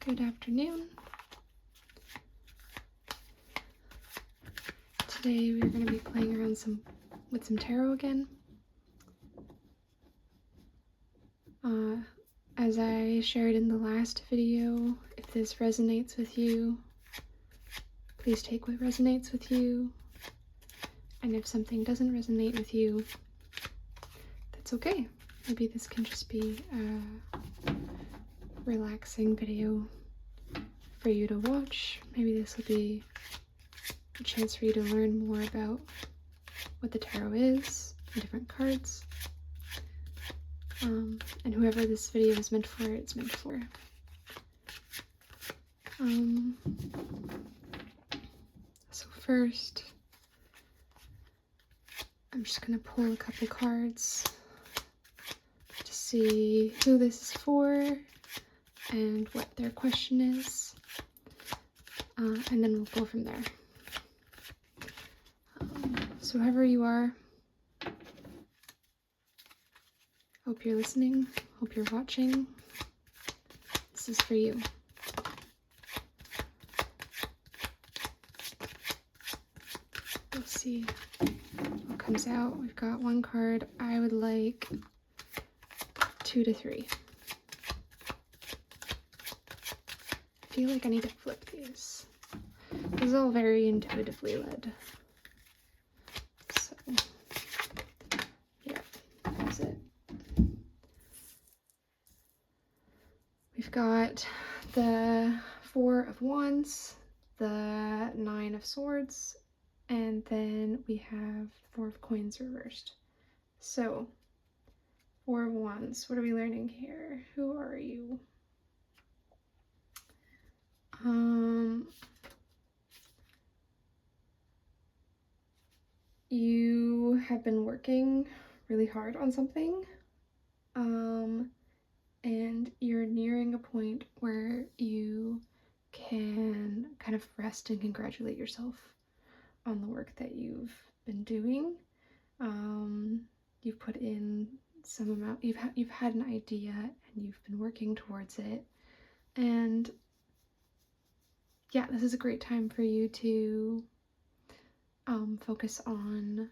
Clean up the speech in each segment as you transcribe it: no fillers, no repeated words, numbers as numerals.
Good afternoon. Today we're going to be playing around with some tarot again. As I shared in the last video, if this resonates with you, please take what resonates with you. And if something doesn't resonate with you, that's okay. Maybe this can just be a relaxing video for you to watch. Maybe this will be a chance for you to learn more about what the tarot is, and different cards. And whoever this video is meant for, it's meant for. So first, I'm just going to pull a couple cards to see who this is for and what their question is. And then we'll go from there. So whoever you are, hope you're listening, hope you're watching. This is for you. We'll see what comes out. We've got one card. I would like 2 to 3. I feel like I need to flip these. This is all very intuitively led. So, yeah, that's it. We've got the 4 of Wands, the 9 of Swords, and then we have 4 of Coins reversed. So, 4 of Wands, what are we learning here? Who are you? You have been working really hard on something, and you're nearing a point where you can kind of rest and congratulate yourself on the work that you've been doing. You've put in some amount, you've had an idea and you've been working towards it, and yeah, this is a great time for you to focus on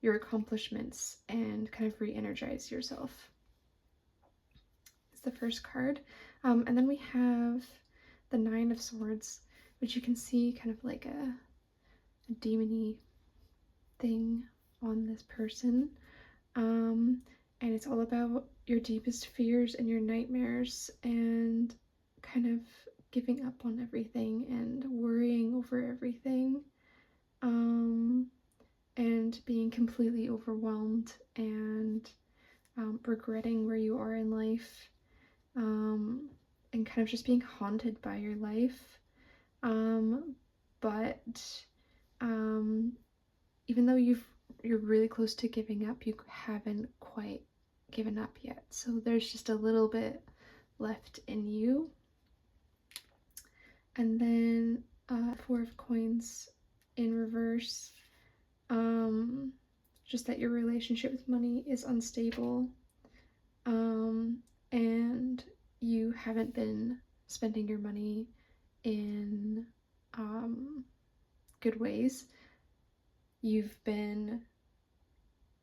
your accomplishments and kind of re-energize yourself. It's the first card. And then we have the 9 of Swords, which you can see kind of like a demon-y thing on this person. And it's all about your deepest fears and your nightmares and kind of giving up on everything and worrying over everything, and being completely overwhelmed and regretting where you are in life, and kind of just being haunted by your life. But even though you're really close to giving up, you haven't quite given up yet. So there's just a little bit left in you. And then 4 of Coins in reverse. Just that your relationship with money is unstable, and you haven't been spending your money in good ways. You've been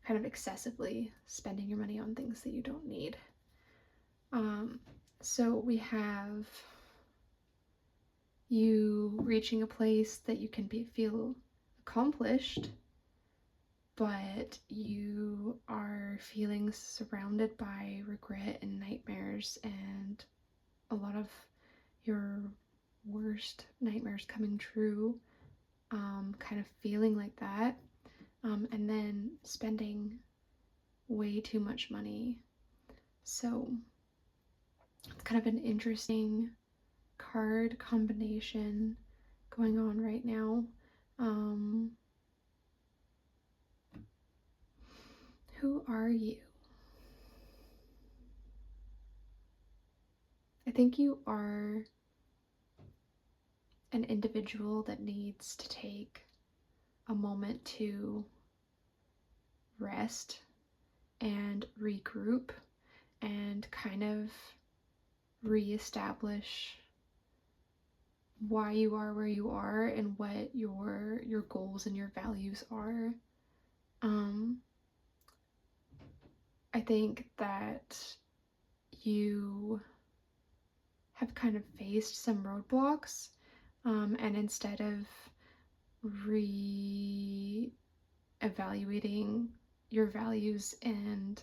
kind of excessively spending your money on things that you don't need. So we have you reaching a place that you can feel accomplished, but you are feeling surrounded by regret and nightmares, and a lot of your worst nightmares coming true, kind of feeling like that, and then spending way too much money. So it's kind of an interesting card combination going on right now. Who are you? I think you are an individual that needs to take a moment to rest and regroup and kind of reestablish why you are where you are and what your goals and your values are. I think that you have kind of faced some roadblocks, and instead of re-evaluating your values and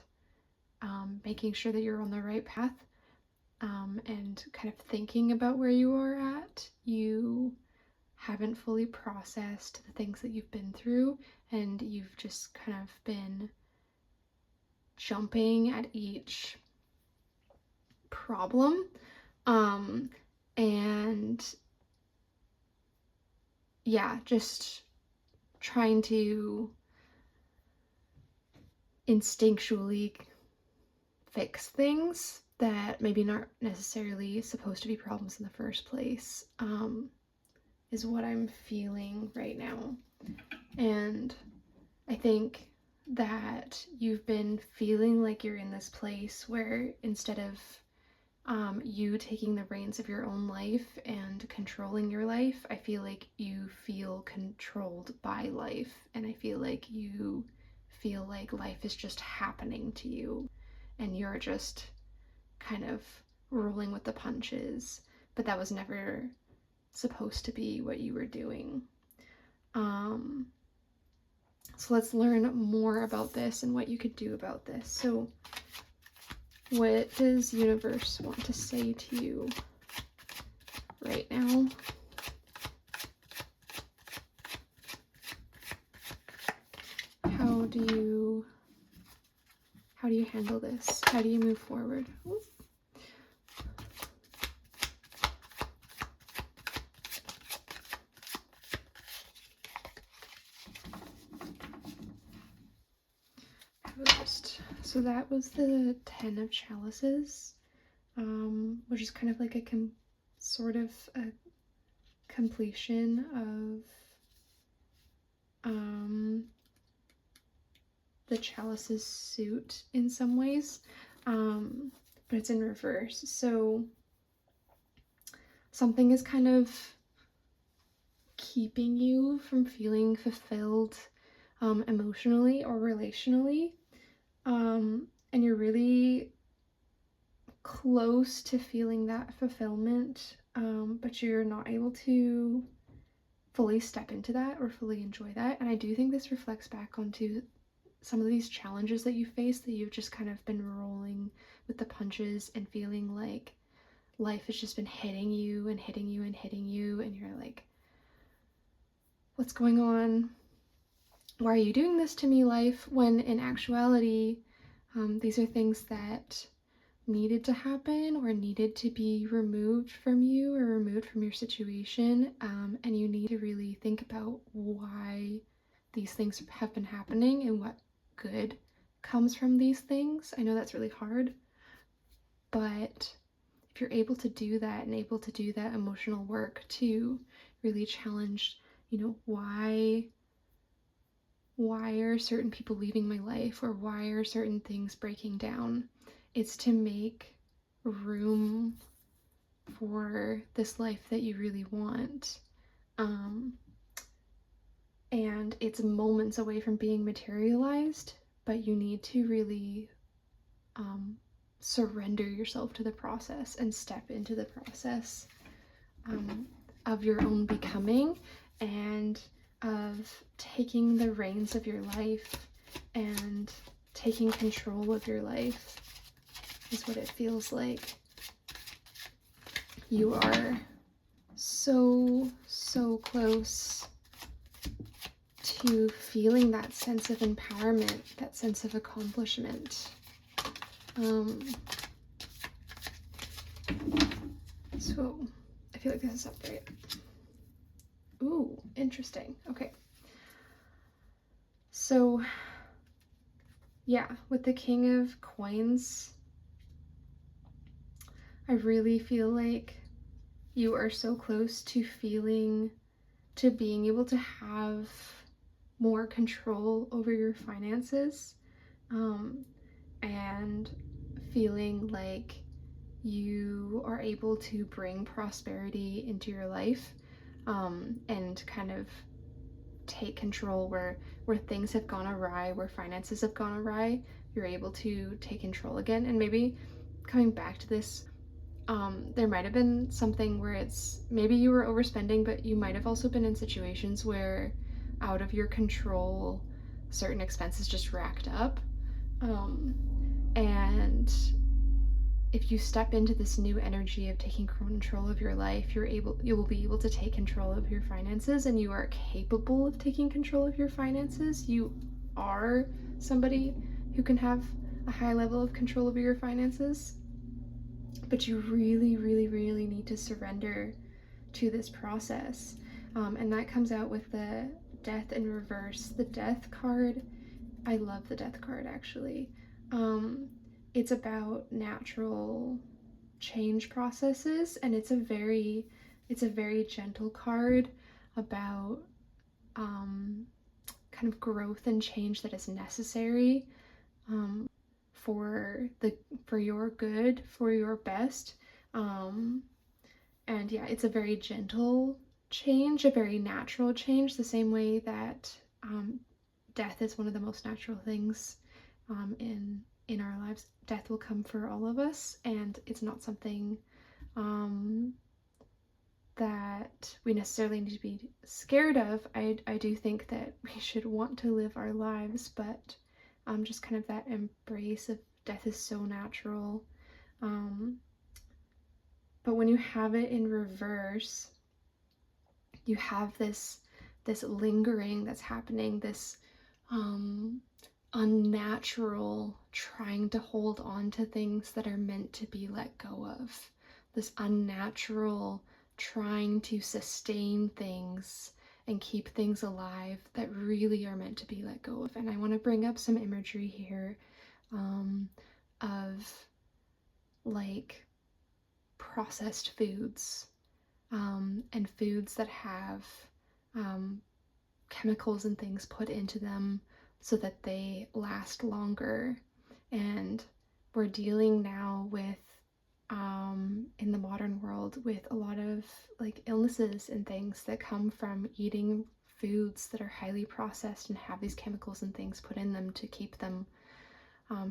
making sure that you're on the right path, and kind of thinking about where you are at, you haven't fully processed the things that you've been through, and you've just kind of been jumping at each problem, and yeah, just trying to instinctually fix things that maybe not necessarily supposed to be problems in the first place, is what I'm feeling right now. And I think that you've been feeling like you're in this place where instead of you taking the reins of your own life and controlling your life, I feel like you feel controlled by life, and I feel like you feel like life is just happening to you and you're just kind of rolling with the punches, but that was never supposed to be what you were doing. So let's learn more about this and what you could do about this. So what does universe want to say to you right now? How do you handle this? How do you move forward? Ooh. So that was the 10 of Chalices, which is kind of like a sort of a completion of the Chalices suit in some ways, but it's in reverse. So something is kind of keeping you from feeling fulfilled emotionally or relationally, and you're really close to feeling that fulfillment, but you're not able to fully step into that or fully enjoy that. And I do think this reflects back onto some of these challenges that you face, that you've just kind of been rolling with the punches and feeling like life has just been hitting you and hitting you and hitting you, and you're like, what's going on? Why are you doing this to me, life? When in actuality, these are things that needed to happen or needed to be removed from you or removed from your situation, and you need to really think about why these things have been happening and what good comes from these things. I know that's really hard, but if you're able to do that and able to do that emotional work to really challenge, why are certain people leaving my life, or why are certain things breaking down, it's to make room for this life that you really want. And it's moments away from being materialized, but you need to really surrender yourself to the process and step into the process of your own becoming, and of taking the reins of your life and taking control of your life is what it feels like. You are so close to feeling that sense of empowerment, that sense of accomplishment. So I feel like this is up right. Ooh, interesting. Okay. So yeah, with the King of Coins, I really feel like you are so close to being able to have more control over your finances, and feeling like you are able to bring prosperity into your life, and kind of take control where things have gone awry, where finances have gone awry. You're able to take control again. And maybe coming back to this, there might have been something where it's maybe you were overspending, but you might have also been in situations where out of your control certain expenses just racked up. And if you step into this new energy of taking control of your life, you will be able to take control of your finances, and you are capable of taking control of your finances. You are somebody who can have a high level of control over your finances, but you really, really, really need to surrender to this process. And that comes out with the Death in reverse. The Death card, I love the Death card actually. It's about natural change processes, and it's a very gentle card about kind of growth and change that is necessary, for your good, for your best. And yeah, it's a very gentle change, a very natural change, the same way that death is one of the most natural things in our lives. Death will come for all of us, and it's not something that we necessarily need to be scared of. I do think that we should want to live our lives, but just kind of that embrace of death is so natural. But when you have it in reverse, you have this lingering that's happening, this unnatural trying to hold on to things that are meant to be let go of, this unnatural trying to sustain things and keep things alive that really are meant to be let go of. And I want to bring up some imagery here, of like processed foods, and foods that have chemicals and things put into them so that they last longer. And we're dealing now with, in the modern world, with a lot of like illnesses and things that come from eating foods that are highly processed and have these chemicals and things put in them to keep them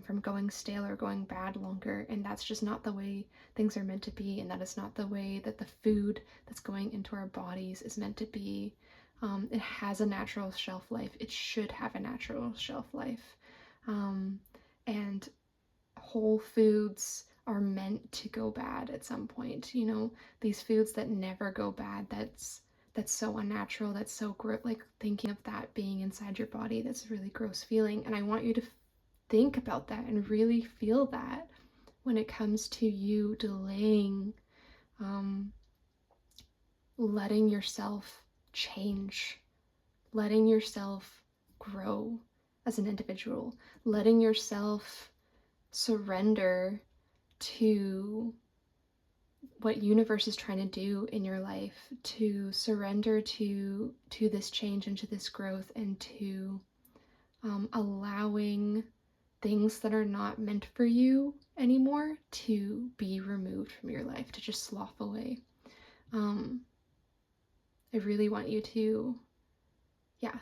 from going stale or going bad longer. And that's just not the way things are meant to be, and that is not the way that the food that's going into our bodies is meant to be. It has a natural shelf life. It should have a natural shelf life. And whole foods are meant to go bad at some point. You know, these foods that never go bad, that's so unnatural, that's so like thinking of that being inside your body, that's a really gross feeling. And I want you to think about that and really feel that when it comes to you delaying, letting yourself change, letting yourself grow as an individual, letting yourself surrender to what universe is trying to do in your life, to surrender to this change and to this growth, and to allowing things that are not meant for you anymore to be removed from your life, to just slough away. I really want you to,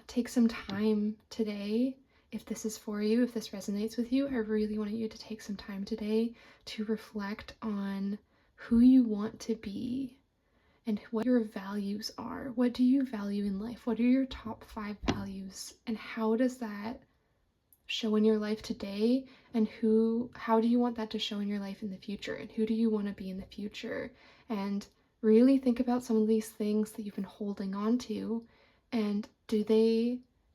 take some time today. If this is for you, if this resonates with you, I really want you to take some time today to reflect on who you want to be and what your values are. What do you value in life? What are your top 5 values? And how does that show in your life today? And how do you want that to show in your life in the future? And who do you want to be in the future? And really think about some of these things that you've been holding on to, and do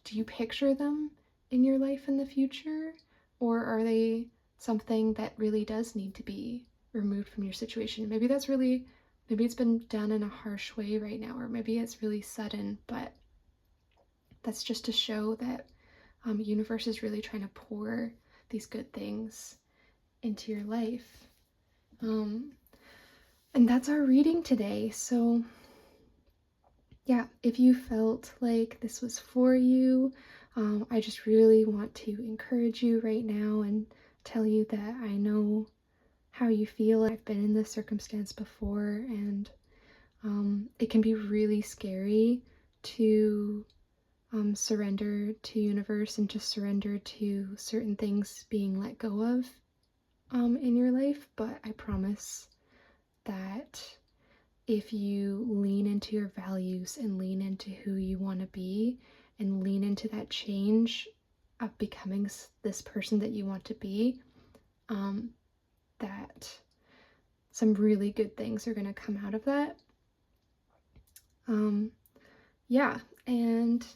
you picture them in your life in the future, or are they something that really does need to be removed from your situation? Maybe it's been done in a harsh way right now, or maybe it's really sudden, but that's just to show that universe is really trying to pour these good things into your life. And that's our reading today. So if you felt like this was for you, I just really want to encourage you right now and tell you that I know how you feel. I've been in this circumstance before, and it can be really scary to surrender to universe and just surrender to certain things being let go of in your life. But I promise that if you lean into your values and lean into who you want to be and lean into that change of becoming this person that you want to be, that some really good things are going to come out of that. Yeah, and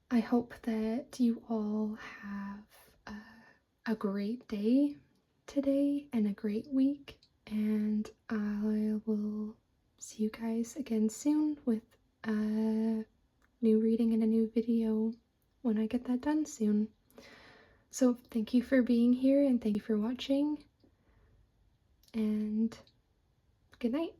I hope that you all have a great day today and a great week, and I will see you guys again soon with a new reading and a new video when I get that done soon. So thank you for being here and thank you for watching, and good night.